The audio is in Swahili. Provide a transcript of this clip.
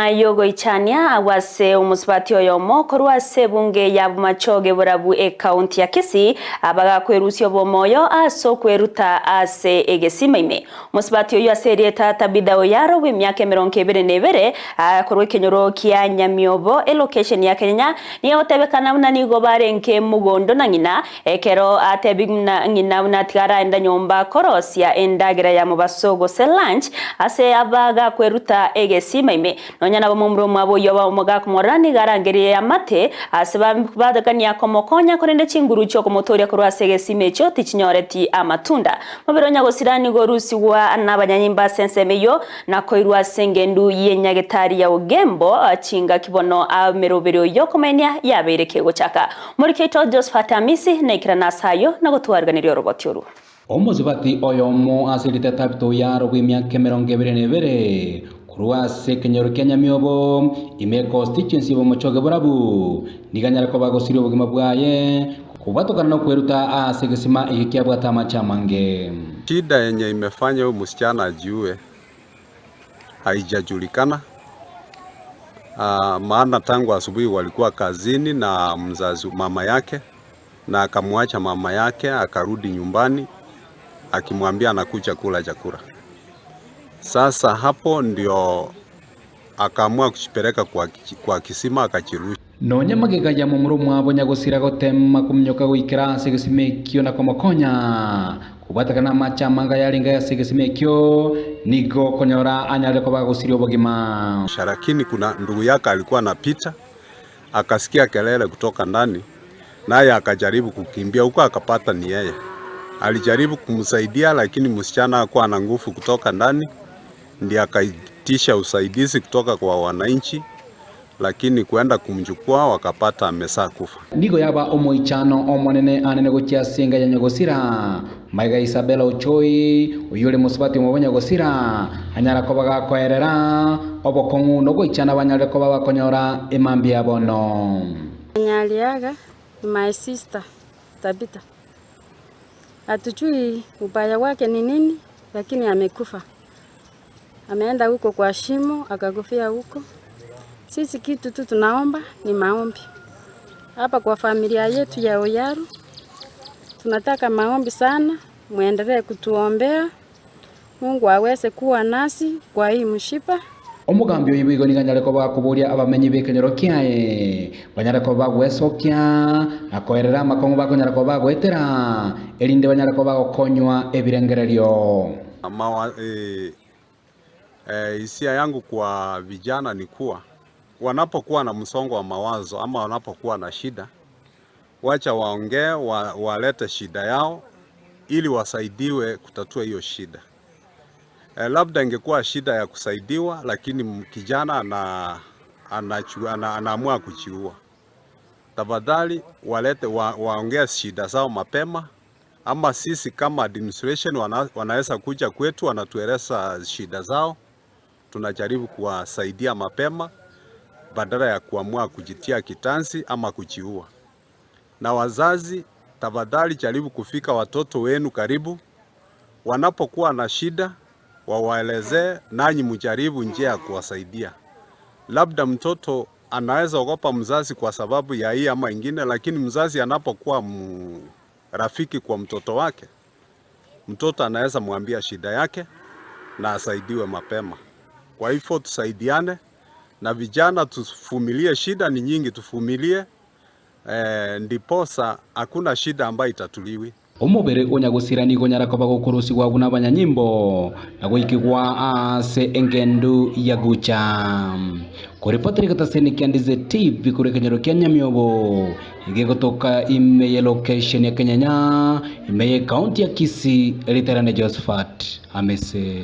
Yogo ichania awase umusbatio yomo korwase bunge ya bumachoge burabu county ya Kisii abaga kwerusyo bomoyo aso kweruta ase egesimaime umusbatio yo aserieta Tabitha Oyaro w'imyaka 22 akorwe kenyoro kia Nyamiobo location ya Kenya niyo tebekana munanigo barenke mugondo na ngina ekero atebigna ngina unatigara enda nyomba korosia endagira ya mubasogo se lunch ase abaga kweruta egesimaime nonyana bomumro mwabo yoba omoga kumorani garangeriye amate aseba badagania komokonya korende chinguru cyo komotoria korwasege simecho tichinyoreti amatunda mubironya gosirani gorusi wa nabanyanyimba sensemeyo na koirwa sengendu yenyagetari ya Ugembo achinga kibono amerobero yo komenya yabereke gochaka muri keto Josephat Amisi nekirana sayo na gotwarganiryo roboti oru omuzibati oyomo asirite Tabitha Oyaro w'imyaka 22 kurwase kenyoro kia Nyamiobo ime constituency bomuchoge burabu niganyara ko bagosiri obugima bwaye kubatokana no kweruta ase gesima ikikia bwata machamange. Shida yenye imefanya huyu msichana ajiue haijajulikana. Maana tangu asubuhi walikuwa kazini na mzazi mama yake na akamwacha mama yake akarudi nyumbani akimwambia anakuja kula chakula. Sasa hapo ndio akaamua kuchipeleka kwa kisima akachirusha. Nonya magega mumuru mwabo nyagosira gotema kumnyoka gwikira sigisimekyo na komokonya kubatakana machamanga yalinga ya sigisimekyo nigo konyora anyale ko bagosiri obogima. Sharakini kuna ndugu yake alikuwa anapita akasikia kelele kutoka ndani naye akajaribu kukimbia huko akapata ni yeye. Alijaribu kumsaidia lakini msichana hakuwa na nguvu kutoka ndani. Ndiye akaitisha usaidizi kutoka kwa wananchi lakini kuenda kumchukua wakapata amesa kufa. Nigo yaba omoichano omonene anene gokia singa ya Nyagosira Maiga Isabella Ochoi uyule musibati mu Nyagosira anyara ko bagakoerera obokongu no goichana banyale ko babakonyora emambi yabono. Nyaliaga my sister Tabitha. Hatujui ubaya wake ni nini lakini amekufa. Ameenda huko kwa shimo akagofia huko. Sisi kitu tu tunaomba ni maombi. Hapa kwa familia yetu ya Oyaro tunataka maombi sana, muendelee kutuombea. Mungu aweze kuwa nasi kwa hii mshipa. Omugambi oyibigo niganyale ko bakuburia abamenyi bekenyoro kiaye banyara ko bagwesokia akoerera makongo bakonyara ko bagwetera elinde banyara ko bagokonywa ebirengereryo. Hisia yangu kwa vijana ni kuwa wanapokuwa na msongo wa mawazo ama wanapokuwa na shida, wacha waongee, walete shida yao ili wasaidiwe kutatua hiyo shida. Labda ingekuwa shida ya kusaidiwa lakini kijana anaamua kujiua. Tafadhali walete waongee shida zao mapema, ama sisi kama administration wanaweza kuja kwetu wanatueleza shida zao. Tunajaribu kuwasaidia mapema badala ya kuamua kujitia kitanzi ama kujiua. Na wazazi, tafadhali jaribu kufika watoto wenu karibu. Wanapokuwa na shida, wawaelezee nanyi mjaribu njia ya kuwasaidia. Labda mtoto anaweza ogopa mzazi kwa sababu ya hii ama ingine, lakini mzazi anapokuwa rafiki kwa mtoto wake, mtoto anaweza mwambia shida yake na asaidiwe mapema. Kwa hivyo tusaidiane na vijana, tuvumilie, shida ni nyingi, tuvumilie ndiposa hakuna shida ambayo itatuliwi. Omubere Onyagosira nigo nyara ko bagokorosi gwagu n'abanyanyimbo nagoikigwa ase engendu ya gucha kuripoteri kataseni Kiandize TV kure kenyero kia Nyamiobo igegotoka ime location ya Kenyanya ime county ya Kisii eliterane Josephat Amisi.